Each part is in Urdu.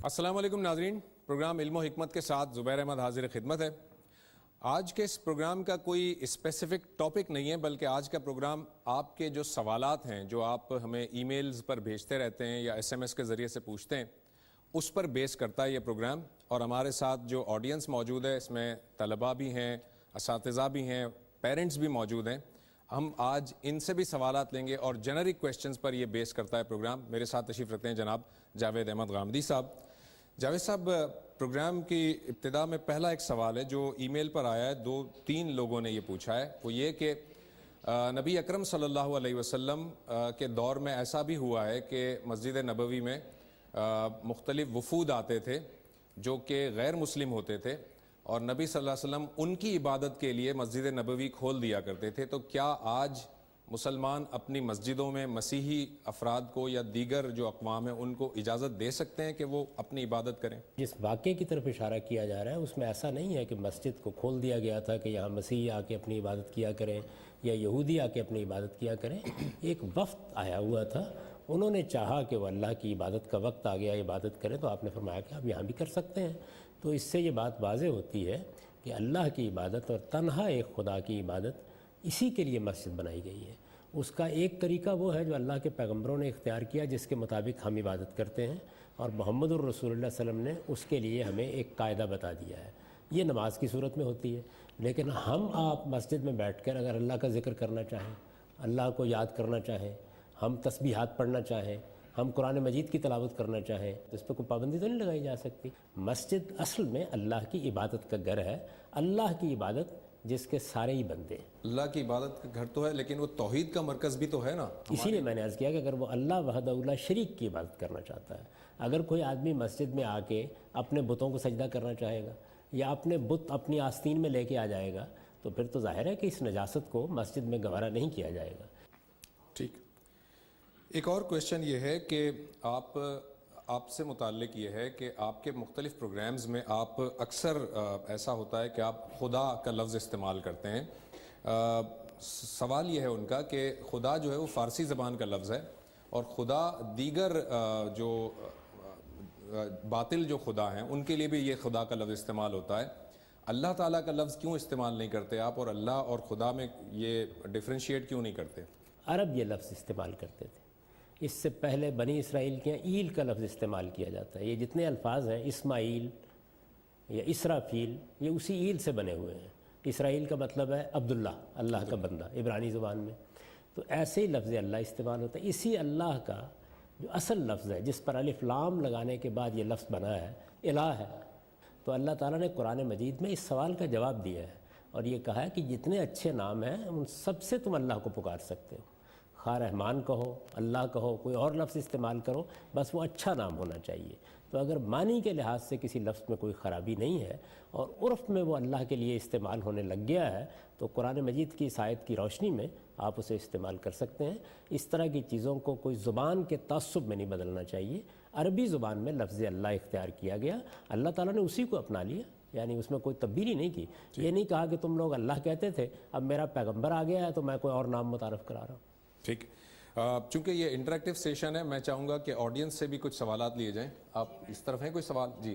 السلام علیکم ناظرین، پروگرام علم و حکمت کے ساتھ زبیر احمد حاضر خدمت ہے۔ آج کے اس پروگرام کا کوئی اسپیسیفک ٹاپک نہیں ہے، بلکہ آج کا پروگرام آپ کے جو سوالات ہیں جو آپ ہمیں ای میلز پر بھیجتے رہتے ہیں یا ایس ایم ایس کے ذریعے سے پوچھتے ہیں، اس پر بیس کرتا ہے یہ پروگرام۔ اور ہمارے ساتھ جو آڈینس موجود ہے اس میں طلباء بھی ہیں، اساتذہ بھی ہیں، پیرنٹس بھی موجود ہیں۔ ہم آج ان سے بھی سوالات لیں گے اور جنرک کویسچنز پر یہ بیس کرتا ہے پروگرام۔ میرے ساتھ تشریف رکھتے ہیں جناب جاوید احمد غامدی صاحب۔ جاوید صاحب، پروگرام کی ابتدا میں پہلا ایک سوال ہے جو ای میل پر آیا ہے، 2-3 لوگوں نے یہ پوچھا ہے، وہ یہ کہ نبی اکرم صلی اللہ علیہ وسلم کے دور میں ایسا بھی ہوا ہے کہ مسجد نبوی میں مختلف وفود آتے تھے جو کہ غیر مسلم ہوتے تھے، اور نبی صلی اللہ علیہ وسلم ان کی عبادت کے لیے مسجد نبوی کھول دیا کرتے تھے۔ تو کیا آج مسلمان اپنی مسجدوں میں مسیحی افراد کو یا دیگر جو اقوام ہیں ان کو اجازت دے سکتے ہیں کہ وہ اپنی عبادت کریں؟ جس واقعے کی طرف اشارہ کیا جا رہا ہے اس میں ایسا نہیں ہے کہ مسجد کو کھول دیا گیا تھا کہ یہاں مسیحی آ کے اپنی عبادت کیا کریں یا یہودی آ کے اپنی عبادت کیا کریں۔ ایک وفد آیا ہوا تھا، انہوں نے چاہا کہ وہ اللہ کی عبادت کا وقت آ گیا عبادت کریں، تو آپ نے فرمایا کہ آپ یہاں بھی کر سکتے ہیں۔ تو اس سے یہ بات واضح ہوتی ہے کہ اللہ کی عبادت اور تنہا ایک خدا کی عبادت، اسی کے لیے مسجد بنائی گئی ہے۔ اس کا ایک طریقہ وہ ہے جو اللہ کے پیغمبروں نے اختیار کیا، جس کے مطابق ہم عبادت کرتے ہیں، اور محمد الرسول اللہ صلی اللہ علیہ وسلم نے اس کے لیے ہمیں ایک قاعدہ بتا دیا ہے۔ یہ نماز کی صورت میں ہوتی ہے، لیکن آپ مسجد میں بیٹھ کر اگر اللہ کا ذکر کرنا چاہیں، اللہ کو یاد کرنا چاہیں، ہم تسبیحات پڑھنا چاہیں، ہم قرآن مجید کی تلاوت کرنا چاہیں، تو اس پہ کوئی پابندی تو نہیں لگائی جا سکتی۔ مسجد اصل میں اللہ کی عبادت کا گھر ہے، اللہ کی عبادت جس کے سارے ہی بندے ہیں۔ اللہ کی عبادت کا گھر تو ہے، لیکن وہ توحید کا مرکز بھی تو ہے نا۔ اسی لیے میں نے عرض کیا کہ اگر وہ اللہ وحدہ لا شریک کی عبادت کرنا چاہتا ہے، اگر کوئی آدمی مسجد میں آ کے اپنے بتوں کو سجدہ کرنا چاہے گا یا اپنے بت اپنی آستین میں لے کے آ جائے گا، تو پھر تو ظاہر ہے کہ اس نجاست کو مسجد میں گوارا نہیں کیا جائے گا۔ ٹھیک، ایک اور کویشچن یہ ہے کہ آپ سے متعلق یہ ہے کہ آپ کے مختلف پروگرامز میں آپ اکثر ایسا ہوتا ہے کہ آپ خدا کا لفظ استعمال کرتے ہیں۔ سوال یہ ہے ان کا کہ خدا جو ہے وہ فارسی زبان کا لفظ ہے، اور خدا دیگر جو باطل جو خدا ہیں ان کے لیے بھی یہ خدا کا لفظ استعمال ہوتا ہے۔ اللہ تعالیٰ کا لفظ کیوں استعمال نہیں کرتے آپ، اور اللہ اور خدا میں یہ ڈفرینشیٹ کیوں نہیں کرتے؟ عرب یہ لفظ استعمال کرتے تھے، اس سے پہلے بنی اسرائیل کے ایل کا لفظ استعمال کیا جاتا ہے۔ یہ جتنے الفاظ ہیں، اسماعیل یا اسرافیل، یہ اسی ایل سے بنے ہوئے ہیں۔ اسرائیل کا مطلب ہے عبداللہ، اللہ کا بندہ عبرانی زبان میں۔ تو ایسے ہی لفظ اللہ استعمال ہوتا ہے۔ اسی اللہ کا جو اصل لفظ ہے، جس پر الف لام لگانے کے بعد یہ لفظ بنا ہے، الہ ہے۔ تو اللہ تعالیٰ نے قرآن مجید میں اس سوال کا جواب دیا ہے اور یہ کہا ہے کہ جتنے اچھے نام ہیں ان سب سے تم اللہ کو پکار سکتے ہو، خواہ رحمان کہو، اللہ کہو، کوئی اور لفظ استعمال کرو، بس وہ اچھا نام ہونا چاہیے۔ تو اگر معنی کے لحاظ سے کسی لفظ میں کوئی خرابی نہیں ہے اور عرف میں وہ اللہ کے لیے استعمال ہونے لگ گیا ہے، تو قرآن مجید کی اس آیت کی روشنی میں آپ اسے استعمال کر سکتے ہیں۔ اس طرح کی چیزوں کو کوئی زبان کے تعصب میں نہیں بدلنا چاہیے۔ عربی زبان میں لفظ اللہ اختیار کیا گیا، اللہ تعالیٰ نے اسی کو اپنا لیا، یعنی اس میں کوئی تبدیلی نہیں کی۔ یہ نہیں کہا کہ تم لوگ اللہ کہتے تھے، اب میرا پیغمبر آ گیا ہے تو میں کوئی اور نام متعارف کرا رہا ہوں۔ ٹھیک، چونکہ یہ انٹریکٹیو سیشن ہے، میں چاہوں گا کہ آڈینس سے بھی کچھ سوالات لیے جائیں۔ آپ اس طرف ہیں کوئی سوال؟ جی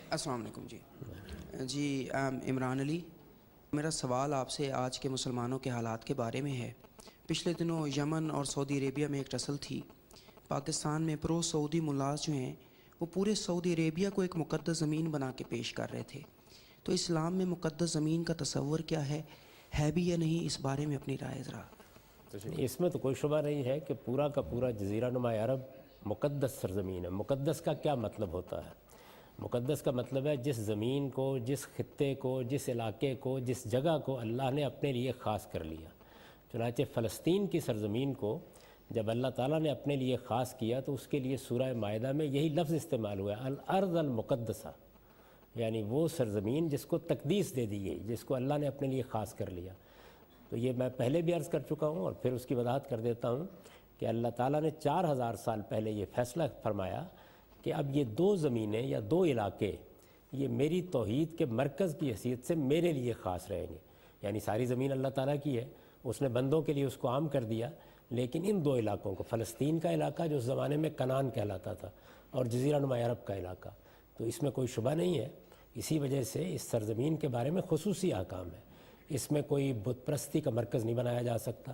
السلام علیکم۔ جی عمران علی، میرا سوال آپ سے آج کے مسلمانوں کے حالات کے بارے میں ہے۔ پچھلے دنوں یمن اور سعودی عربیہ میں ایک ٹسل تھی۔ پاکستان میں پرو سعودی ملاز جو ہیں وہ پورے سعودی عربیہ کو ایک مقدس زمین بنا کے پیش کر رہے تھے۔ تو اسلام میں مقدس زمین کا تصور کیا ہے بھی یا نہیں، اس بارے میں اپنی رائے ذرا۔ اس میں تو کوئی شبہ نہیں ہے کہ پورا کا پورا جزیرہ نما عرب مقدس سرزمین ہے۔ مقدس کا کیا مطلب ہوتا ہے؟ مقدس کا مطلب ہے جس زمین کو، جس خطے کو، جس علاقے کو، جس جگہ کو اللہ نے اپنے لیے خاص کر لیا۔ چنانچہ فلسطین کی سرزمین کو جب اللہ تعالیٰ نے اپنے لیے خاص کیا تو اس کے لیے سورہ مائدہ میں یہی لفظ استعمال ہوا ہے، الارض المقدسہ، یعنی وہ سرزمین جس کو تقدیس دے دی گئی، جس کو اللہ نے اپنے لیے خاص کر لیا۔ تو یہ میں پہلے بھی عرض کر چکا ہوں اور پھر اس کی وضاحت کر دیتا ہوں کہ اللہ تعالیٰ نے 4000 سال پہلے یہ فیصلہ فرمایا کہ اب یہ 2 زمینیں یا 2 علاقے یہ میری توحید کے مرکز کی حیثیت سے میرے لیے خاص رہیں گے۔ یعنی ساری زمین اللہ تعالیٰ کی ہے، اس نے بندوں کے لیے اس کو عام کر دیا، لیکن ان 2 علاقوں کو، فلسطین کا علاقہ جو اس زمانے میں کنعان کہلاتا تھا اور جزیرہ نما عرب کا علاقہ، تو اس میں کوئی شبہ نہیں ہے. اسی وجہ سے اس سرزمین کے بارے میں خصوصی احکام ہے. اس میں کوئی بت پرستی کا مرکز نہیں بنایا جا سکتا,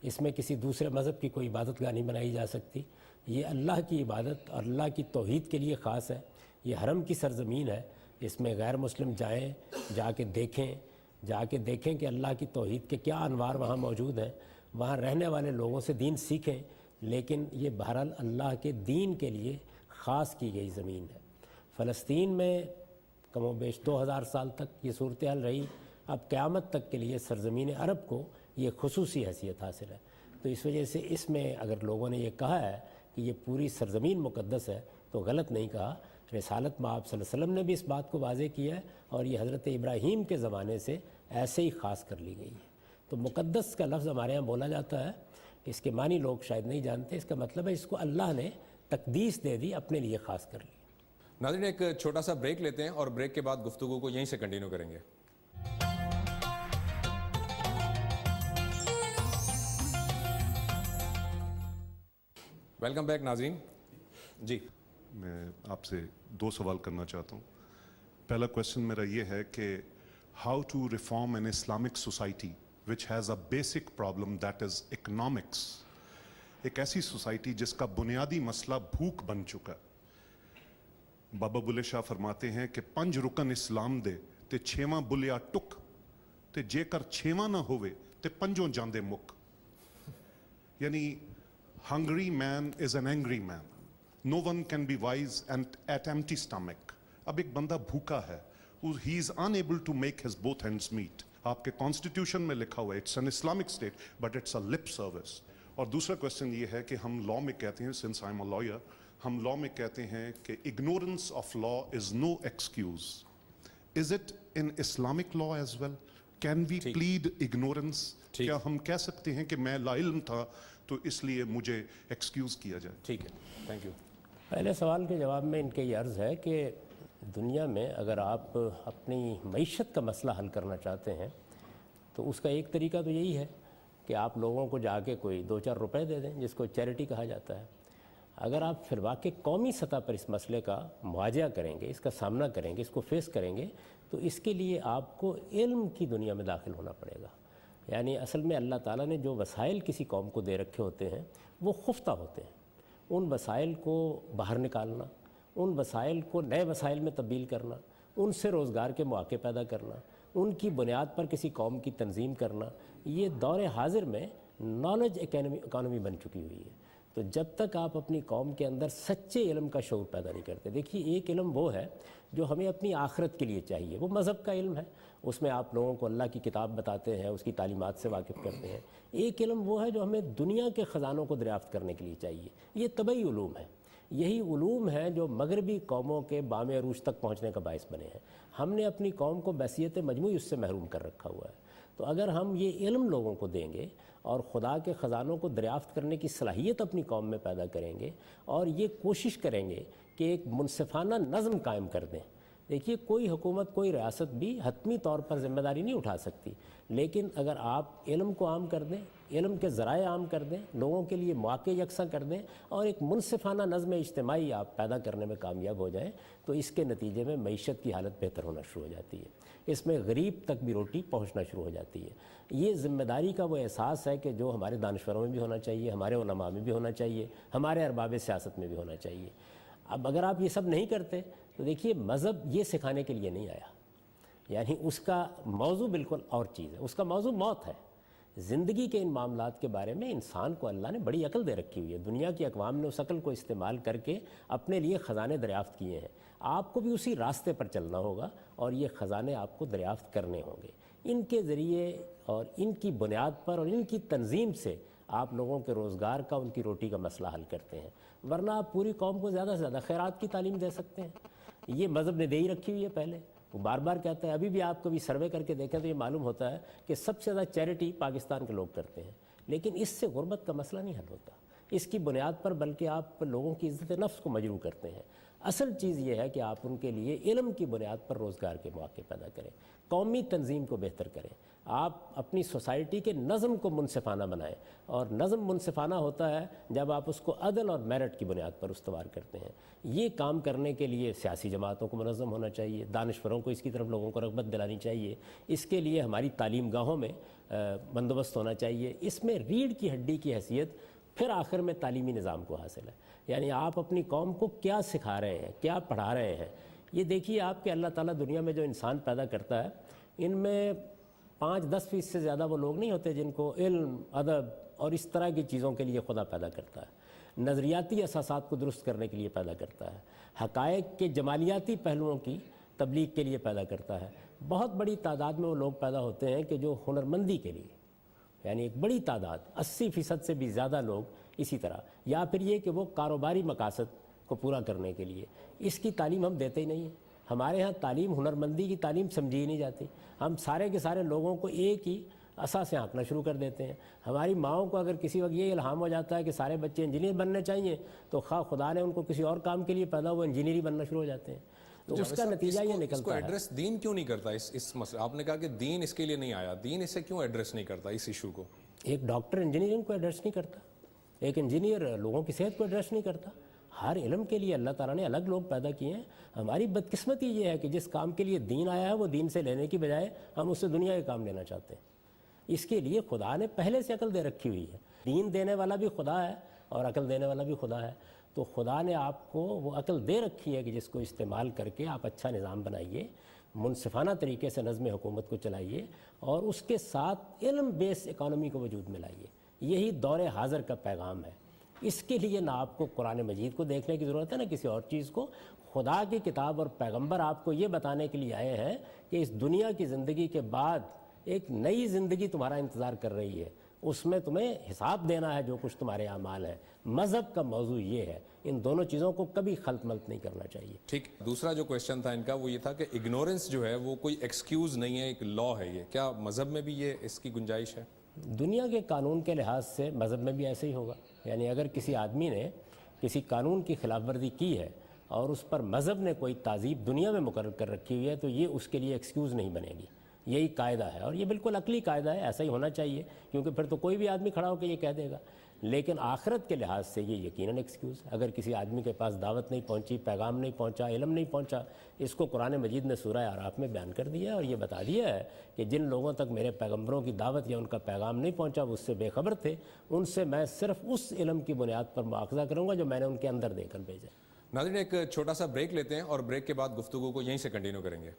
اس میں کسی دوسرے مذہب کی کوئی عبادت گاہ نہیں بنائی جا سکتی. یہ اللہ کی عبادت اور اللہ کی توحید کے لیے خاص ہے. یہ حرم کی سرزمین ہے, اس میں غیر مسلم جائیں, جا کے دیکھیں کہ اللہ کی توحید کے کیا انوار وہاں موجود ہیں, وہاں رہنے والے لوگوں سے دین سیکھیں. لیکن یہ بہرحال اللہ کے دین کے لیے خاص کی گئی زمین ہے. فلسطین میں کم و بیش 2000 سال تک یہ صورتحال رہی. اب قیامت تک کے لیے سرزمین عرب کو یہ خصوصی حیثیت حاصل ہے. تو اس وجہ سے اس میں اگر لوگوں نے یہ کہا ہے کہ یہ پوری سرزمین مقدس ہے تو غلط نہیں کہا. رسالت میں آپ صلی اللہ علیہ وسلم نے بھی اس بات کو واضح کیا ہے, اور یہ حضرت ابراہیم کے زمانے سے ایسے ہی خاص کر لی گئی ہے. تو مقدس کا لفظ ہمارے یہاں بولا جاتا ہے, اس کے معنی لوگ شاید نہیں جانتے. اس کا مطلب ہے اس کو اللہ نے تقدیس دے دی, اپنے لیے خاص کر لی. ناظرین ایک چھوٹا سا بریک لیتے ہیں اور بریک کے بعد گفتگو کو یہیں سے کنٹینیو کریں گے. ویلکم بیک ناظرین. جی میں آپ سے 2 سوال کرنا چاہتا ہوں. پہلا کویشچن میرا یہ ہے کہ how to reform an Islamic society which has a basic problem that is economics. ایک ایسی سوسائٹی جس کا بنیادی مسئلہ بھوک بن چکا ہے. بابا بلے شاہ فرماتے ہیں کہ 5 رکن اسلام دے تے 6واں بلیا ٹک تے جے کر 6واں نہ ہوئے تے 5 جاندے مک. یعنی hungry man is an angry man. No one can be wise and at empty stomach. اب ایک بندہ بھوکا ہے, he is unable to make his both ends meet. آپ کے کانسٹیٹیوشن میں لکھا ہوا ہے it's an Islamic state but it's a lip service. اور دوسرا کویشچن یہ ہے کہ ہم لاء میں کہتے ہیں, since I'm a lawyer, ہم لاء میں کہتے ہیں کہ ignorance of law is no excuse. Is it in Islamic law as well? Can we plead ignorance? کیا ہم کہہ سکتے ہیں کہ میں لا علم تھا تو اس لیے مجھے ایکسکیوز کیا جائے؟ ٹھیک ہے, تھینک یو. پہلے سوال کے جواب میں ان کے یہ عرض ہے کہ دنیا میں اگر آپ اپنی معیشت کا مسئلہ حل کرنا چاہتے ہیں تو اس کا ایک طریقہ تو یہی ہے کہ آپ لوگوں کو جا کے کوئی 2-4 روپے دے دیں, جس کو چیریٹی کہا جاتا ہے. اگر آپ پھر واقعی قومی سطح پر اس مسئلے کا مواجہہ کریں گے, اس کا سامنا کریں گے, اس کو فیس کریں گے, تو اس کے لیے آپ کو علم کی دنیا میں داخل ہونا پڑے گا. یعنی اصل میں اللہ تعالیٰ نے جو وسائل کسی قوم کو دے رکھے ہوتے ہیں وہ خفتہ ہوتے ہیں. ان وسائل کو باہر نکالنا, ان وسائل کو نئے وسائل میں تبدیل کرنا, ان سے روزگار کے مواقع پیدا کرنا, ان کی بنیاد پر کسی قوم کی تنظیم کرنا, یہ دور حاضر میں نالج اکانومی بن چکی ہوئی ہے. تو جب تک آپ اپنی قوم کے اندر سچے علم کا شعور پیدا نہیں کرتے, دیکھیے ایک علم وہ ہے جو ہمیں اپنی آخرت کے لیے چاہیے, وہ مذہب کا علم ہے, اس میں آپ لوگوں کو اللہ کی کتاب بتاتے ہیں, اس کی تعلیمات سے واقف کرتے ہیں. ایک علم وہ ہے جو ہمیں دنیا کے خزانوں کو دریافت کرنے کے لیے چاہیے. یہ طبعی علوم ہے, یہی علوم ہیں جو مغربی قوموں کے بام عروج تک پہنچنے کا باعث بنے ہیں. ہم نے اپنی قوم کو بحیثیت مجموعی اس سے محروم کر رکھا ہوا ہے. تو اگر ہم یہ علم لوگوں کو دیں گے اور خدا کے خزانوں کو دریافت کرنے کی صلاحیت اپنی قوم میں پیدا کریں گے اور یہ کوشش کریں گے کہ ایک منصفانہ نظم قائم کر دیں. دیکھیے کوئی حکومت, کوئی ریاست بھی حتمی طور پر ذمہ داری نہیں اٹھا سکتی, لیکن اگر آپ علم کو عام کر دیں, علم کے ذرائع عام کر دیں, لوگوں کے لیے مواقع یکساں کر دیں اور ایک منصفانہ نظم اجتماعی آپ پیدا کرنے میں کامیاب ہو جائیں, تو اس کے نتیجے میں معیشت کی حالت بہتر ہونا شروع ہو جاتی ہے. اس میں غریب تک بھی روٹی پہنچنا شروع ہو جاتی ہے. یہ ذمہ داری کا وہ احساس ہے کہ جو ہمارے دانشوروں میں بھی ہونا چاہیے, ہمارے علماء میں بھی ہونا چاہیے, ہمارے ارباب سیاست میں بھی ہونا چاہیے. اب اگر آپ یہ سب نہیں کرتے تو دیکھیے مذہب یہ سکھانے کے لیے نہیں آیا, یعنی اس کا موضوع بالکل اور چیز ہے. اس کا موضوع موت ہے. زندگی کے ان معاملات کے بارے میں انسان کو اللہ نے بڑی عقل دے رکھی ہوئی ہے. دنیا کی اقوام نے اس عقل کو استعمال کر کے اپنے لیے خزانے دریافت کیے ہیں. آپ کو بھی اسی راستے پر چلنا ہوگا اور یہ خزانے آپ کو دریافت کرنے ہوں گے. ان کے ذریعے اور ان کی بنیاد پر اور ان کی تنظیم سے آپ لوگوں کے روزگار کا, ان کی روٹی کا مسئلہ حل کرتے ہیں. ورنہ آپ پوری قوم کو زیادہ سے زیادہ خیرات کی تعلیم دے سکتے ہیں. یہ مذہب نے دے ہی رکھی ہوئی ہے پہلے. وہ بار بار کہتا ہے, ابھی بھی آپ کبھی سروے کر کے دیکھیں تو یہ معلوم ہوتا ہے کہ سب سے زیادہ چیریٹی پاکستان کے لوگ کرتے ہیں. لیکن اس سے غربت کا مسئلہ نہیں حل ہوتا. اس کی بنیاد پر بلکہ آپ لوگوں کی عزت نفس کو مجروح کرتے ہیں. اصل چیز یہ ہے کہ آپ ان کے لیے علم کی بنیاد پر روزگار کے مواقع پیدا کریں، قومی تنظیم کو بہتر کریں، آپ اپنی سوسائٹی کے نظم کو منصفانہ بنائیں، اور نظم منصفانہ ہوتا ہے جب آپ اس کو عدل اور میرٹ کی بنیاد پر استوار کرتے ہیں۔ یہ کام کرنے کے لیے سیاسی جماعتوں کو منظم ہونا چاہیے، دانشوروں کو اس کی طرف لوگوں کو رغبت دلانی چاہیے، اس کے لیے ہماری تعلیم گاہوں میں بندوبست ہونا چاہیے، اس میں ریڑھ کی ہڈی کی حیثیت پھر آخر میں تعلیمی نظام کو حاصل ہے۔ یعنی آپ اپنی قوم کو کیا سکھا رہے ہیں، کیا پڑھا رہے ہیں۔ یہ دیکھیے آپ کہ اللہ تعالیٰ دنیا میں جو انسان پیدا کرتا ہے ان میں 5-10% سے زیادہ وہ لوگ نہیں ہوتے جن کو علم، ادب اور اس طرح کی چیزوں کے لیے خدا پیدا کرتا ہے، نظریاتی اساسات کو درست کرنے کے لیے پیدا کرتا ہے، حقائق کے جمالیاتی پہلوؤں کی تبلیغ کے لیے پیدا کرتا ہے۔ بہت بڑی تعداد میں وہ لوگ پیدا ہوتے ہیں کہ جو ہنرمندی کے لیے، یعنی ایک بڑی تعداد 80% سے بھی زیادہ لوگ اسی طرح، یا پھر یہ کہ وہ کاروباری مقاصد کو پورا کرنے کے لیے۔ اس کی تعلیم ہم دیتے ہی نہیں ہیں۔ ہمارے ہاں تعلیم، ہنرمندی کی تعلیم سمجھی ہی نہیں جاتی۔ ہم سارے کے سارے لوگوں کو ایک ہی عصا سے آنکنا شروع کر دیتے ہیں۔ ہماری ماؤں کو اگر کسی وقت یہ الہام ہو جاتا ہے کہ سارے بچے انجینئر بننے چاہیے تو خدا نے ان کو کسی اور کام کے لیے پیدا ہوا انجینئر ہی بننا شروع ہو جاتے ہیں۔ تو اس کا نتیجہ یہ اس کو نکلتا ہے۔ ایڈریس دین کیوں نہیں کرتا اس مسئلہ؟ آپ نے کہا کہ دین اس کے لیے نہیں آیا، دین اسے کیوں ایڈریس نہیں کرتا اس ایشو کو؟ ایک ڈاکٹر انجینئرنگ کو ایڈریس نہیں کرتا، ایک انجینئر لوگوں کی صحت کو ایڈریس نہیں کرتا۔ ہر علم کے لیے اللہ تعالیٰ نے الگ لوگ پیدا کیے ہیں۔ ہماری بدقسمتی یہ ہے کہ جس کام کے لیے دین آیا ہے وہ دین سے لینے کی بجائے ہم اس سے دنیا کے کام لینا چاہتے ہیں۔ اس کے لیے خدا نے پہلے سے عقل دے رکھی ہوئی ہے۔ دین دینے والا بھی خدا ہے اور عقل دینے والا بھی خدا ہے۔ تو خدا نے آپ کو وہ عقل دے رکھی ہے کہ جس کو استعمال کر کے آپ اچھا نظام بنائیے، منصفانہ طریقے سے نظم حکومت کو چلائیے اور اس کے ساتھ علم بیس اکانومی کو وجود میں لائیے۔ یہی دور حاضر کا پیغام ہے۔ اس کے لیے نہ آپ کو قرآن مجید کو دیکھنے کی ضرورت ہے نہ کسی اور چیز کو۔ خدا کی کتاب اور پیغمبر آپ کو یہ بتانے کے لیے آئے ہیں کہ اس دنیا کی زندگی کے بعد ایک نئی زندگی تمہارا انتظار کر رہی ہے، اس میں تمہیں حساب دینا ہے جو کچھ تمہارے اعمال ہیں۔ مذہب کا موضوع یہ ہے، ان دونوں چیزوں کو کبھی خلط ملط نہیں کرنا چاہیے۔ ٹھیک، دوسرا جو کویشچن تھا ان کا وہ یہ تھا کہ اگنورنس جو ہے وہ کوئی ایکسکیوز نہیں ہے، ایک لا ہے یہ، کیا مذہب میں بھی یہ اس کی گنجائش ہے؟ دنیا کے قانون کے لحاظ سے مذہب میں بھی ایسے ہی ہوگا۔ یعنی اگر کسی آدمی نے کسی قانون کی خلاف ورزی کی ہے اور اس پر مذہب نے کوئی تعزیب دنیا میں مقرر کر رکھی ہوئی ہے تو یہ اس کے لیے ایکسکیوز نہیں بنے گی۔ یہی قاعدہ ہے اور یہ بالکل عقلی قاعدہ ہے، ایسا ہی ہونا چاہیے، کیونکہ پھر تو کوئی بھی آدمی کھڑا ہو کے یہ کہہ دے گا۔ لیکن آخرت کے لحاظ سے یہ یقیناً ایکسکیوز، اگر کسی آدمی کے پاس دعوت نہیں پہنچی، پیغام نہیں پہنچا، علم نہیں پہنچا، اس کو قرآن مجید نے سورہ اعراف میں بیان کر دیا ہے اور یہ بتا دیا ہے کہ جن لوگوں تک میرے پیغمبروں کی دعوت یا ان کا پیغام نہیں پہنچا وہ اس سے بے خبر تھے، ان سے میں صرف اس علم کی بنیاد پر مواخذہ کروں گا جو میں نے ان کے اندر دے کر بھیجا۔ ناظرین ایک چھوٹا سا بریک لیتے ہیں اور بریک کے بعد گفتگو کو یہیں سے کنٹینیو کریں گے۔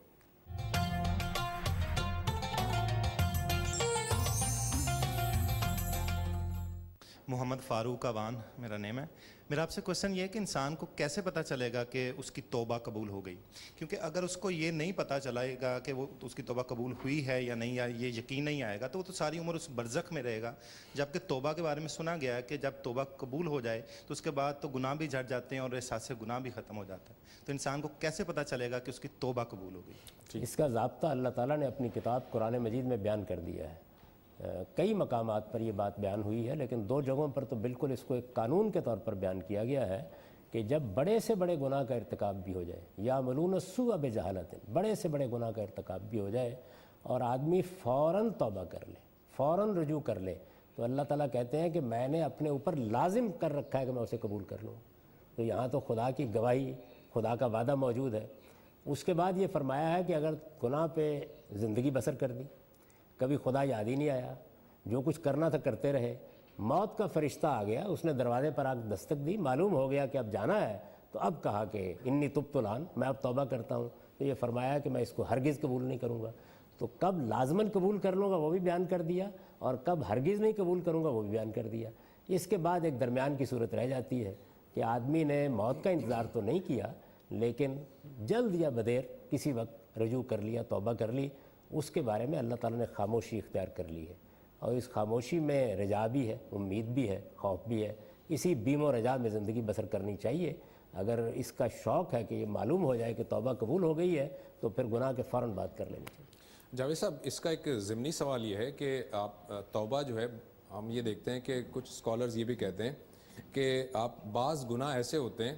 محمد فاروق اوان میرا نیم ہے۔ میرا آپ سے کوشچن یہ ہے کہ انسان کو کیسے پتہ چلے گا کہ اس کی توبہ قبول ہو گئی؟ کیونکہ اگر اس کو یہ نہیں پتہ چلائے گا کہ وہ اس کی توبہ قبول ہوئی ہے یا نہیں، یا یہ یقین نہیں آئے گا تو وہ تو ساری عمر اس برزخ میں رہے گا۔ جبکہ توبہ کے بارے میں سنا گیا ہے کہ جب توبہ قبول ہو جائے تو اس کے بعد تو گناہ بھی جھڑ جاتے ہیں اور احساس گناہ بھی ختم ہو جاتا ہے۔ تو انسان کو کیسے پتہ چلے گا کہ اس کی توبہ قبول ہو گئی؟ اس کا ضابطہ اللہ تعالیٰ نے اپنی کتاب قرآن مجید میں بیان کر دیا ہے۔ کئی مقامات پر یہ بات بیان ہوئی ہے، لیکن 2 جگہوں پر تو بالکل اس کو ایک قانون کے طور پر بیان کیا گیا ہے کہ جب بڑے سے بڑے گناہ کا ارتکاب بھی ہو جائے، یعملون السوء بجہالۃ، بڑے سے بڑے گناہ کا ارتکاب بھی ہو جائے اور آدمی فوراً توبہ کر لے، فوراً رجوع کر لے، تو اللہ تعالیٰ کہتے ہیں کہ میں نے اپنے اوپر لازم کر رکھا ہے کہ میں اسے قبول کر لوں۔ تو یہاں تو خدا کی گواہی، خدا کا وعدہ موجود ہے۔ اس کے بعد یہ فرمایا ہے کہ اگر گناہ پہ زندگی بسر کر دی، کبھی خدا یاد ہی نہیں آیا، جو کچھ کرنا تھا کرتے رہے، موت کا فرشتہ آ گیا، اس نے دروازے پر آ کے دستک دی، معلوم ہو گیا کہ اب جانا ہے، تو اب کہا کہ انی تبت الآن، میں اب توبہ کرتا ہوں، تو یہ فرمایا کہ میں اس کو ہرگز قبول نہیں کروں گا۔ تو کب لازماً قبول کر لوں گا وہ بھی بیان کر دیا، اور کب ہرگز نہیں قبول کروں گا وہ بھی بیان کر دیا۔ اس کے بعد ایک درمیان کی صورت رہ جاتی ہے کہ آدمی نے موت کا انتظار تو نہیں کیا، لیکن جلد یا بدیر کسی وقت رجوع کر لیا، توبہ کر لی، اس کے بارے میں اللہ تعالیٰ نے خاموشی اختیار کر لی ہے، اور اس خاموشی میں رجا بھی ہے، امید بھی ہے، خوف بھی ہے۔ اسی بیم و رجا میں زندگی بسر کرنی چاہیے۔ اگر اس کا شوق ہے کہ یہ معلوم ہو جائے کہ توبہ قبول ہو گئی ہے تو پھر گناہ کے فوراً بات کر لینی چاہیے۔ جاوید صاحب، اس کا ایک ضمنی سوال یہ ہے کہ آپ توبہ جو ہے، ہم یہ دیکھتے ہیں کہ کچھ اسکالرز یہ بھی کہتے ہیں کہ آپ بعض گناہ ایسے ہوتے ہیں،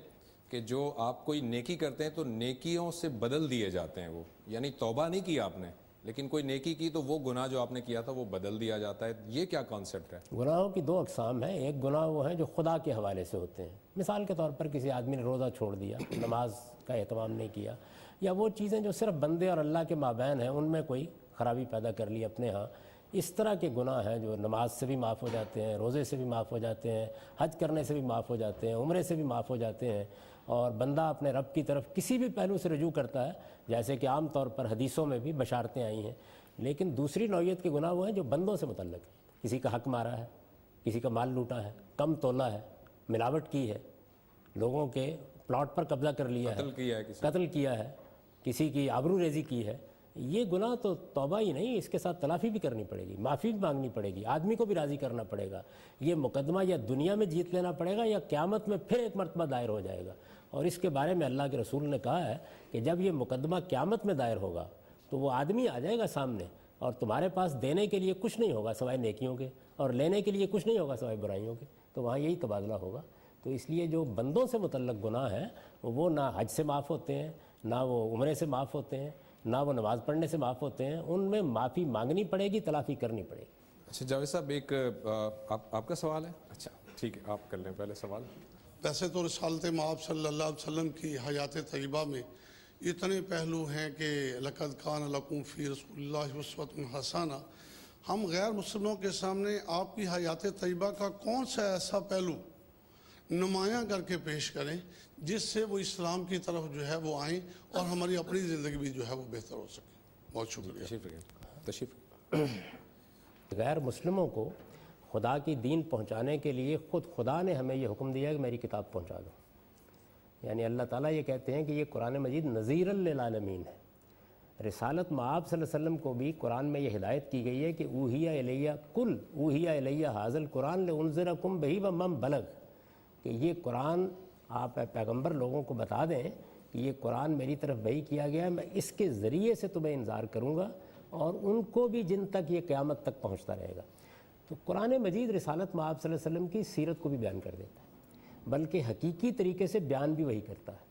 کہ جو آپ کوئی نیکی کرتے ہیں تو نیکیوں سے بدل دیے جاتے ہیں وہ, یعنی توبہ نہیں کی آپ نے لیکن کوئی نیکی کی تو وہ گناہ جو آپ نے کیا تھا وہ بدل دیا جاتا ہے, یہ کیا کانسیپٹ ہے؟ گناہوں کی دو اقسام ہیں. ایک گناہ وہ ہیں جو خدا کے حوالے سے ہوتے ہیں, مثال کے طور پر کسی آدمی نے روزہ چھوڑ دیا, نماز کا اہتمام نہیں کیا, یا وہ چیزیں جو صرف بندے اور اللہ کے مابین ہیں ان میں کوئی خرابی پیدا کر لی اپنے ہاں. اس طرح کے گناہ ہیں جو نماز سے بھی معاف ہو جاتے ہیں, روزے سے بھی معاف ہو جاتے ہیں, حج کرنے سے بھی معاف ہو جاتے ہیں, عمرے سے بھی معاف ہو جاتے ہیں, اور بندہ اپنے رب کی طرف کسی بھی پہلو سے رجوع کرتا ہے, جیسے کہ عام طور پر حدیثوں میں بھی بشارتیں آئی ہیں. لیکن دوسری نوعیت کے گناہ وہ ہیں جو بندوں سے متعلق ہیں. کسی کا حق مارا ہے, کسی کا مال لوٹا ہے, کم تولا ہے, ملاوٹ کی ہے, لوگوں کے پلاٹ پر قبضہ کر لیا ہے, قتل کیا ہے, کسی کی آبرو ریزی کی ہے. یہ گناہ تو توبہ ہی نہیں, اس کے ساتھ تلافی بھی کرنی پڑے گی, معافی بھی مانگنی پڑے گی, آدمی کو بھی راضی کرنا پڑے گا. یہ مقدمہ یا دنیا میں جیت لینا پڑے گا یا قیامت میں پھر ایک مرتبہ دائر ہو جائے گا. اور اس کے بارے میں اللہ کے رسول نے کہا ہے کہ جب یہ مقدمہ قیامت میں دائر ہوگا تو وہ آدمی آ جائے گا سامنے, اور تمہارے پاس دینے کے لیے کچھ نہیں ہوگا سوائے نیکیوں کے, اور لینے کے لیے کچھ نہیں ہوگا سوائے برائیوں کے. تو وہاں یہی تبادلہ ہوگا. تو اس لیے جو بندوں سے متعلق گناہ ہیں وہ نہ حج سے معاف ہوتے ہیں, نہ وہ عمرے سے معاف ہوتے ہیں, نہ وہ نماز پڑھنے سے معاف ہوتے ہیں. ان میں معافی مانگنی پڑے گی, تلافی کرنی پڑے گی. اچھا جاوید صاحب, ایک آپ کا سوال ہے؟ اچھا ٹھیک ہے, آپ کر لیں پہلے سوال. ویسے تو رسالت مآب صلی اللہ علیہ وسلم کی حیات طیبہ میں اتنے پہلو ہیں کہ لقد کان لکم فی رسول اللہ اسوۃ حسنہ. ہم غیر مسلموں کے سامنے آپ کی حیات طیبہ کا کون سا ایسا پہلو نمایاں کر کے پیش کریں جس سے وہ اسلام کی طرف جو ہے وہ آئیں اور ہماری اپنی زندگی بھی جو ہے وہ بہتر ہو سکے. بہت شکریہ. تشریف. غیر مسلموں کو خدا کی دین پہنچانے کے لیے خود خدا نے ہمیں یہ حکم دیا کہ میری کتاب پہنچا دو. یعنی اللہ تعالیٰ یہ کہتے ہیں کہ یہ قرآن مجید نذیر للعالمین ہے. رسالت مآب صلی اللہ علیہ وسلم کو بھی قرآن میں یہ ہدایت کی گئی ہے کہ اوحی الیہ کل اوحی الیہ ھذا القرآن لانذرکم بہ ومن بلغ, کہ یہ قرآن آپ پیغمبر لوگوں کو بتا دیں کہ یہ قرآن میری طرف وحی کیا گیا ہے, میں اس کے ذریعے سے تمہیں انذار کروں گا اور ان کو بھی جن تک یہ قیامت تک پہنچتا رہے گا. تو قرآن مجید رسالت مآب صلی اللہ علیہ وسلم کی سیرت کو بھی بیان کر دیتا ہے, بلکہ حقیقی طریقے سے بیان بھی وہی کرتا ہے.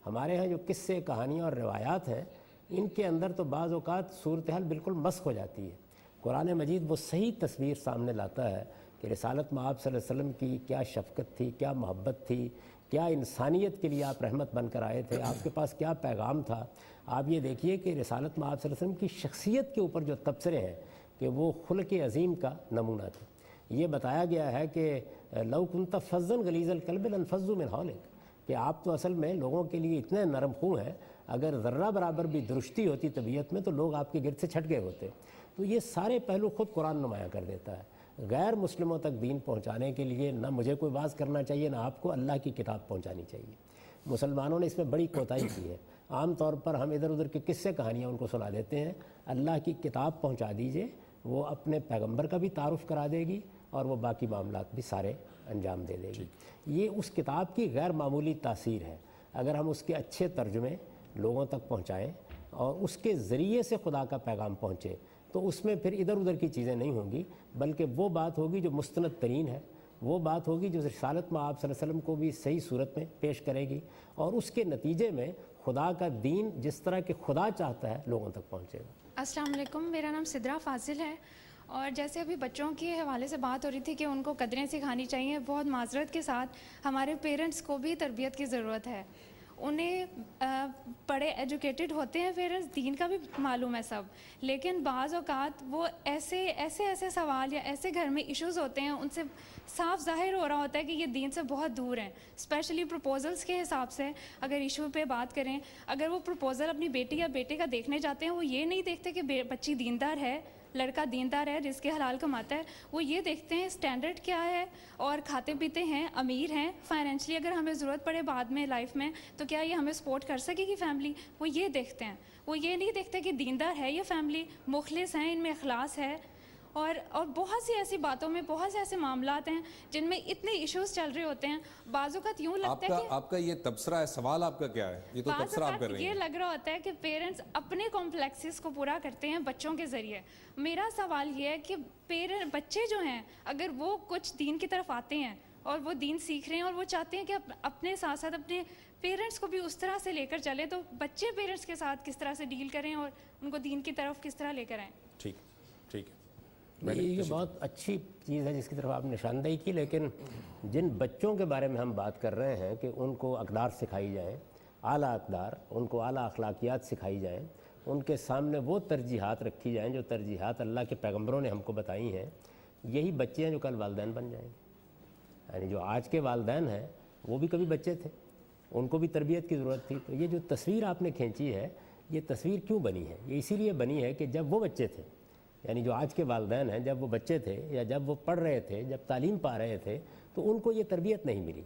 ہمارے ہاں جو قصے, کہانیاں اور روایات ہیں ان کے اندر تو بعض اوقات صورتحال بالکل مسخ ہو جاتی ہے. قرآن مجید وہ صحیح تصویر سامنے لاتا ہے کہ رسالت مآب صلی اللہ علیہ وسلم کی کیا شفقت تھی, کیا محبت تھی, کیا انسانیت کے لیے آپ رحمت بن کر آئے تھے, آپ کے پاس کیا پیغام تھا. آپ یہ دیکھیے کہ رسالت مآب صلی اللہ علیہ وسلم کی شخصیت کے اوپر جو تبصرے ہیں کہ وہ خلق عظیم کا نمونہ تھے. یہ بتایا گیا ہے کہ لو کنت فظا غلیظ القلب لانفضوا من حولک, کہ آپ تو اصل میں لوگوں کے لیے اتنے نرم خو ہیں, اگر ذرہ برابر بھی درستی ہوتی طبیعت میں تو لوگ آپ کے گرد سے چھٹ گئے ہوتے. تو یہ سارے پہلو خود قرآن نمایاں کر دیتا ہے. غیر مسلموں تک دین پہنچانے کے لیے نہ مجھے کوئی واز کرنا چاہیے, نہ آپ کو اللہ کی کتاب پہنچانی چاہیے. مسلمانوں نے اس میں بڑی کوتاہی کی ہے. عام طور پر ہم ادھر ادھر کے قصے کہانیاں ان کو سنا دیتے ہیں. اللہ کی کتاب پہنچا دیجئے, وہ اپنے پیغمبر کا بھی تعارف کرا دے گی اور وہ باقی معاملات بھی سارے انجام دے دے گی. یہ اس کتاب کی غیر معمولی تاثیر ہے. اگر ہم اس کے اچھے ترجمے لوگوں تک پہنچائیں اور اس کے ذریعے سے خدا کا پیغام پہنچے تو اس میں پھر ادھر ادھر کی چیزیں نہیں ہوں گی, بلکہ وہ بات ہوگی جو مستند ترین ہے, وہ بات ہوگی جو رسالت مآب صلی اللہ علیہ وسلم کو بھی صحیح صورت میں پیش کرے گی, اور اس کے نتیجے میں خدا کا دین جس طرح کہ خدا چاہتا ہے لوگوں تک پہنچے گا. السلام علیکم, میرا نام سدرا فاضل ہے, اور جیسے ابھی بچوں کے حوالے سے بات ہو رہی تھی کہ ان کو قدریں سکھانی چاہیے, بہت معذرت کے ساتھ ہمارے پیرنٹس کو بھی تربیت کی ضرورت ہے. انہیں پڑھے ایجوکیٹڈ ہوتے ہیں پیرنٹس, دین کا بھی معلوم ہے سب, لیکن بعض اوقات وہ ایسے سوال یا ایسے گھر میں ایشوز ہوتے ہیں ان سے صاف ظاہر ہو رہا ہوتا ہے کہ یہ دین سے بہت دور ہیں. اسپیشلی پروپوزلس کے حساب سے اگر ایشو پہ بات کریں, اگر وہ پروپوزل اپنی بیٹی یا بیٹے کا دیکھنے جاتے ہیں, وہ یہ نہیں دیکھتے کہ بچی دیندار ہے, لڑکا دیندار ہے, رزق حلال کماتا ہے. وہ یہ دیکھتے ہیں اسٹینڈرڈ کیا ہے اور کھاتے پیتے ہیں, امیر ہیں فائنینشلی, اگر ہمیں ضرورت پڑے بعد میں لائف میں تو کیا یہ ہمیں سپورٹ کر سکے گی فیملی. وہ یہ دیکھتے ہیں, وہ یہ نہیں دیکھتے کہ دیندار ہے یہ فیملی, مخلص ہیں, ان میں اخلاص ہے. اور بہت سی ایسی باتوں میں بہت سے ایسے معاملات ہیں جن میں اتنے ایشوز چل رہے ہوتے ہیں. بعض اوقات یوں لگتا ہے کہ آپ کا یہ تبصرہ ہے, سوال آپ کا کیا ہے؟ یہ تو تبصرہ آپ کر رہی ہیں. یہ لگ رہا ہوتا ہے کہ پیرنٹس اپنے کمپلیکسز کو پورا کرتے ہیں بچوں کے ذریعے. میرا سوال یہ ہے کہ بچے جو ہیں اگر وہ کچھ دین کی طرف آتے ہیں اور وہ دین سیکھ رہے ہیں اور وہ چاہتے ہیں کہ اپنے ساتھ ساتھ اپنے پیرنٹس کو بھی اس طرح سے لے کر چلے تو بچے پیرنٹس کے ساتھ کس طرح سے ڈیل کریں اور ان کو دین کی طرف کس طرح لے کر آئیں. ٹھیک ٹھیک ہے. یہ بہت اچھی چیز ہے جس کی طرف آپ نے نشاندہی کی، لیکن جن بچوں کے بارے میں ہم بات کر رہے ہیں کہ ان کو اقدار سکھائی جائیں، اعلیٰ اقدار، ان کو اعلیٰ اخلاقیات سکھائی جائیں، ان کے سامنے وہ ترجیحات رکھی جائیں جو ترجیحات اللہ کے پیغمبروں نے ہم کو بتائی ہیں، یہی بچے ہیں جو کل والدین بن جائیں گے. یعنی جو آج کے والدین ہیں وہ بھی کبھی بچے تھے، ان کو بھی تربیت کی ضرورت تھی. تو یہ جو تصویر آپ نے کھینچی ہے، یہ تصویر کیوں بنی ہے؟ یہ اسی لیے بنی ہے کہ جب وہ بچے تھے، یعنی جو آج کے والدین ہیں، جب وہ بچے تھے یا جب وہ پڑھ رہے تھے، جب تعلیم پا رہے تھے، تو ان کو یہ تربیت نہیں ملی.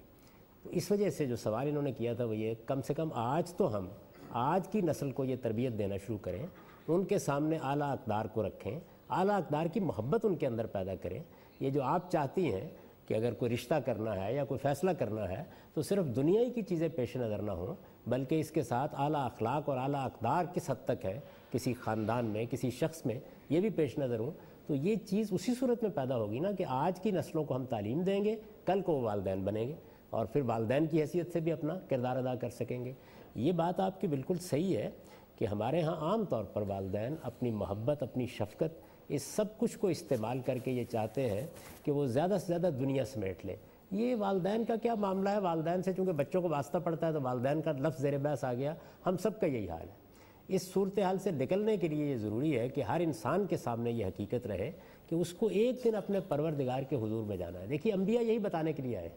تو اس وجہ سے جو سوال انہوں نے کیا تھا وہ یہ، کم سے کم آج تو ہم آج کی نسل کو یہ تربیت دینا شروع کریں، ان کے سامنے اعلیٰ اقدار کو رکھیں، اعلیٰ اقدار کی محبت ان کے اندر پیدا کریں. یہ جو آپ چاہتی ہیں کہ اگر کوئی رشتہ کرنا ہے یا کوئی فیصلہ کرنا ہے تو صرف دنیائی کی چیزیں پیش نظر نہ ہوں، بلکہ اس کے ساتھ اعلیٰ اخلاق اور اعلیٰ اقدار کس حد تک ہے کسی خاندان میں، کسی شخص میں، یہ بھی پیش نظر ہوں، تو یہ چیز اسی صورت میں پیدا ہوگی نا کہ آج کی نسلوں کو ہم تعلیم دیں گے، کل کو وہ والدین بنیں گے اور پھر والدین کی حیثیت سے بھی اپنا کردار ادا کر سکیں گے. یہ بات آپ کی بالکل صحیح ہے کہ ہمارے ہاں عام طور پر والدین اپنی محبت، اپنی شفقت، اس سب کچھ کو استعمال کر کے یہ چاہتے ہیں کہ وہ زیادہ سے زیادہ دنیا سمیٹ لیں. یہ والدین کا کیا معاملہ ہے؟ والدین سے چونکہ بچوں کو واسطہ پڑتا ہے تو والدین کا لفظ زیر بحث آ گیا. ہم سب کا یہی حال ہے. اس صورتحال سے نکلنے کے لیے یہ ضروری ہے کہ ہر انسان کے سامنے یہ حقیقت رہے کہ اس کو ایک دن اپنے پروردگار کے حضور میں جانا ہے. دیکھیے انبیاء یہی بتانے کے لیے آئے،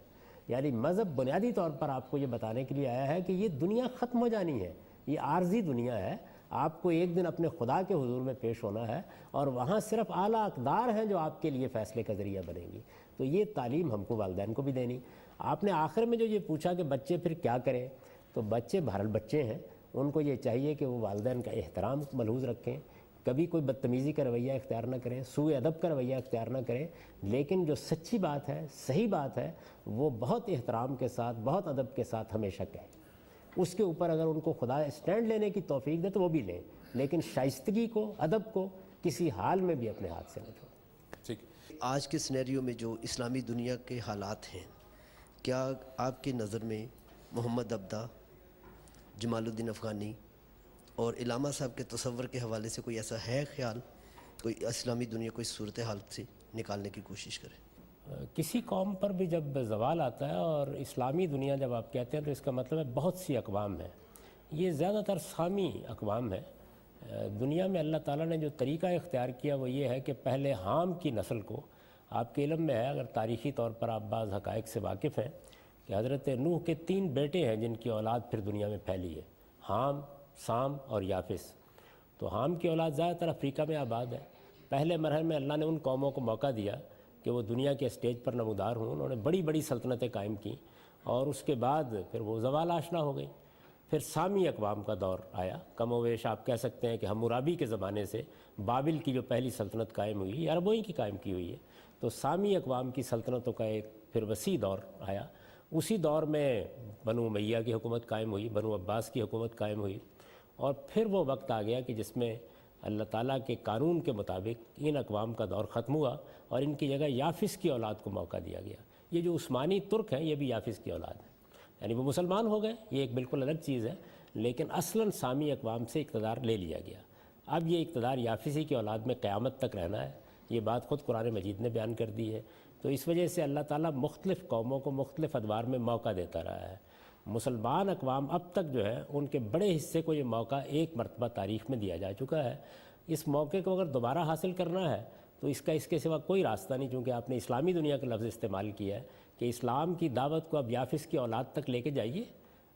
یعنی مذہب بنیادی طور پر آپ کو یہ بتانے کے لیے آیا ہے کہ یہ دنیا ختم ہو جانی ہے، یہ عارضی دنیا ہے، آپ کو ایک دن اپنے خدا کے حضور میں پیش ہونا ہے اور وہاں صرف اعلیٰ اقدار ہیں جو آپ کے لیے فیصلے کا ذریعہ بنیں گی. تو یہ تعلیم ہم کو والدین کو بھی دینی. آپ نے آخر میں جو یہ پوچھا کہ بچے پھر کیا کریں، تو بچے بہرحال بچے ہیں، ان کو یہ چاہیے کہ وہ والدین کا احترام ملحوظ رکھیں، کبھی کوئی بدتمیزی کا رویہ اختیار نہ کریں، سوء ادب کا رویہ اختیار نہ کریں، لیکن جو سچی بات ہے، صحیح بات ہے، وہ بہت احترام کے ساتھ، بہت ادب کے ساتھ ہمیشہ کہیں. اس کے اوپر اگر ان کو خدا اسٹینڈ لینے کی توفیق دے تو وہ بھی لیں، لیکن شائستگی کو، ادب کو کسی حال میں بھی اپنے ہاتھ سے نہ چھوڑیں. ٹھیک. آج کے سینیریو میں جو اسلامی دنیا کے حالات ہیں، کیا آپ کی نظر میں محمد عبدہ، جمال الدین افغانی اور علامہ صاحب کے تصور کے حوالے سے کوئی ایسا ہے خیال، کوئی اسلامی دنیا کو اس صورتحال سے نکالنے کی کوشش کرے؟ کسی قوم پر بھی جب زوال آتا ہے، اور اسلامی دنیا جب آپ کہتے ہیں تو اس کا مطلب ہے بہت سی اقوام ہیں، یہ زیادہ تر سامی اقوام ہیں. دنیا میں اللہ تعالیٰ نے جو طریقہ اختیار کیا وہ یہ ہے کہ پہلے حام کی نسل کو، آپ کے علم میں ہے، اگر تاریخی طور پر آپ بعض حقائق سے واقف ہیں، کہ حضرت نوح کے 3 بیٹے ہیں جن کی اولاد پھر دنیا میں پھیلی ہے، حام، سام اور یافس. تو حام کی اولاد زیادہ تر افریقہ میں آباد ہے. پہلے مرحلے میں اللہ نے ان قوموں کو موقع دیا کہ وہ دنیا کے اسٹیج پر نمودار ہوں، انہوں نے بڑی بڑی سلطنتیں قائم کیں، اور اس کے بعد پھر وہ زوال آشنا ہو گئی. پھر سامی اقوام کا دور آیا، کم و بیش آپ کہہ سکتے ہیں کہ حمورابی کے زمانے سے بابل کی جو پہلی سلطنت قائم ہوئی، یہ عربوں ہی کی قائم کی ہوئی ہے. تو سامی اقوام کی سلطنتوں کا ایک پھر وسیع دور آیا. اسی دور میں بنو امیہ کی حکومت قائم ہوئی، بنو عباس کی حکومت قائم ہوئی، اور پھر وہ وقت آ گیا کہ جس میں اللہ تعالیٰ کے قانون کے مطابق ان اقوام کا دور ختم ہوا اور ان کی جگہ یافس کی اولاد کو موقع دیا گیا. یہ جو عثمانی ترک ہیں یہ بھی یافس کی اولاد ہیں، یعنی وہ مسلمان ہو گئے، یہ ایک بالکل الگ چیز ہے، لیکن اصلاً سامی اقوام سے اقتدار لے لیا گیا. اب یہ اقتدار یافسی کی اولاد میں قیامت تک رہنا ہے. یہ بات خود قرآن مجید نے بیان کر دی ہے. تو اس وجہ سے اللہ تعالیٰ مختلف قوموں کو مختلف ادوار میں موقع دیتا رہا ہے. مسلمان اقوام اب تک جو ہے ان کے بڑے حصے کو یہ موقع ایک مرتبہ تاریخ میں دیا جا چکا ہے. اس موقع کو اگر دوبارہ حاصل کرنا ہے تو اس کے سوا کوئی راستہ نہیں، چونکہ آپ نے اسلامی دنیا کا لفظ استعمال کیا ہے کہ اسلام کی دعوت کو اب یافس کی اولاد تک لے کے جائیے،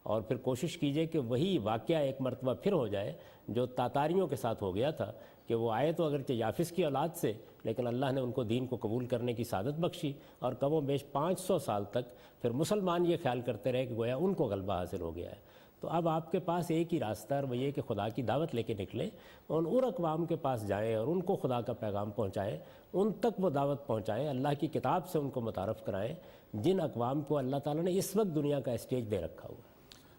اور پھر کوشش کیجئے کہ وہی واقعہ ایک مرتبہ پھر ہو جائے جو تاتاریوں کے ساتھ ہو گیا تھا، کہ وہ آئے تو اگرچہ یافس کی اولاد سے، لیکن اللہ نے ان کو دین کو قبول کرنے کی سعادت بخشی، اور کم و بیش 500 سال تک پھر مسلمان یہ خیال کرتے رہے کہ گویا ان کو غلبہ حاصل ہو گیا ہے. تو اب آپ کے پاس ایک ہی راستہ ہے، اور وہ یہ کہ خدا کی دعوت لے کے نکلیں اور ان اقوام کے پاس جائیں اور ان کو خدا کا پیغام پہنچائیں، ان تک وہ دعوت پہنچائیں، اللہ کی کتاب سے ان کو متعارف کرائیں، جن اقوام کو اللہ تعالیٰ نے اس وقت دنیا کا اسٹیج دے رکھا ہوا ہے.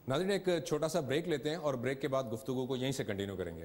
ناظرین ایک چھوٹا سا بریک لیتے ہیں اور بریک کے بعد گفتگو کو یہیں سے کنٹینیو کریں گے.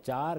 4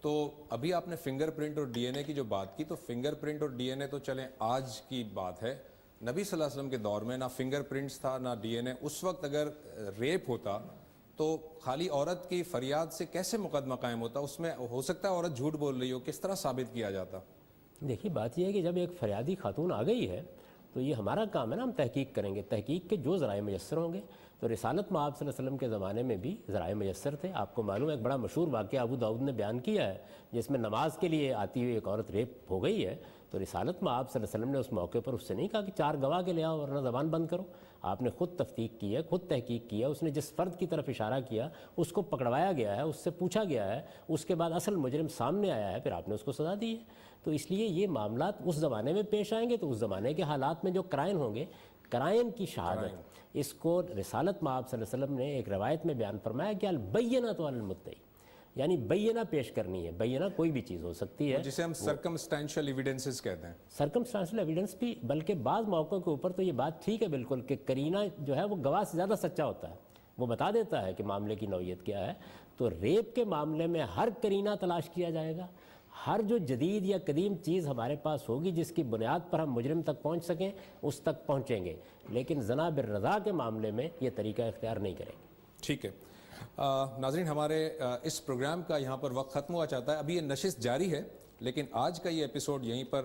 تو ابھی آپ نے فنگر پرنٹ اور ڈی این اے کی جو بات کی، تو فنگر پرنٹ اور ڈی این اے تو چلیں آج کی بات ہے، نبی صلی اللہ علیہ وسلم کے دور میں نہ فنگر پرنٹس تھا نہ ڈی این اے. اس وقت اگر ریپ ہوتا تو خالی عورت کی فریاد سے کیسے مقدمہ قائم ہوتا؟ اس میں ہو سکتا ہے عورت جھوٹ بول رہی ہو، کس طرح ثابت کیا جاتا؟ دیکھیے بات یہ ہے کہ جب ایک فریادی خاتون آ گئی ہے تو یہ ہمارا کام ہے نا، ہم تحقیق کریں گے. تحقیق کے جو ذرائع میسر ہوں گے، تو رسالت میں آپ صلی اللہ علیہ وسلم کے زمانے میں بھی ذرائع میسر تھے. آپ کو معلوم ہے ایک بڑا مشہور واقعہ ابو داؤد نے بیان کیا ہے جس میں نماز کے لیے آتی ہوئی ایک عورت ریپ ہو گئی ہے. تو رسالت میں آپ صلی اللہ علیہ وسلم نے اس موقع پر اس سے نہیں کہا کہ 4 گواہ کے لے آؤ ورنہ زبان بند کرو. آپ نے خود تفتیق کی ہے، خود تحقیق کیا. اس نے جس فرد کی طرف اشارہ کیا اس کو پکڑوایا گیا ہے، اس سے پوچھا گیا ہے، اس کے بعد اصل مجرم سامنے آیا ہے، پھر آپ نے اس کو سزا دی ہے. تو اس لیے یہ معاملات اس زمانے میں پیش آئیں گے تو اس زمانے کے حالات میں جو کرائن ہوں گے، کرائن کی شہادت، اس کو رسالت میں آپ صلی اللہ علیہ وسلم نے ایک روایت میں بیان فرمایا کہ البینۃ علی المدعی، یعنی بینہ پیش کرنی ہے. بینہ کوئی بھی چیز ہو سکتی ہے جسے ہم سرکمسٹینشل ایویڈنسز کہتے ہیں. سرکمسٹانشل ایویڈنس بھی، بلکہ بعض موقعوں کے اوپر تو یہ بات ٹھیک ہے بالکل کہ کرینہ جو ہے وہ گواہ سے زیادہ سچا ہوتا ہے، وہ بتا دیتا ہے کہ معاملے کی نوعیت کیا ہے. تو ریپ کے معاملے میں ہر کرینہ تلاش کیا جائے گا، ہر جو جدید یا قدیم چیز ہمارے پاس ہوگی جس کی بنیاد پر ہم مجرم تک پہنچ سکیں اس تک پہنچیں گے، لیکن زنا بالرضا کے معاملے میں یہ طریقہ اختیار نہیں کریں گے. ٹھیک ہے ناظرین، ہمارے اس پروگرام کا یہاں پر وقت ختم ہوا چاہتا ہے. ابھی یہ نشست جاری ہے لیکن آج کا یہ ایپیسوڈ یہیں پر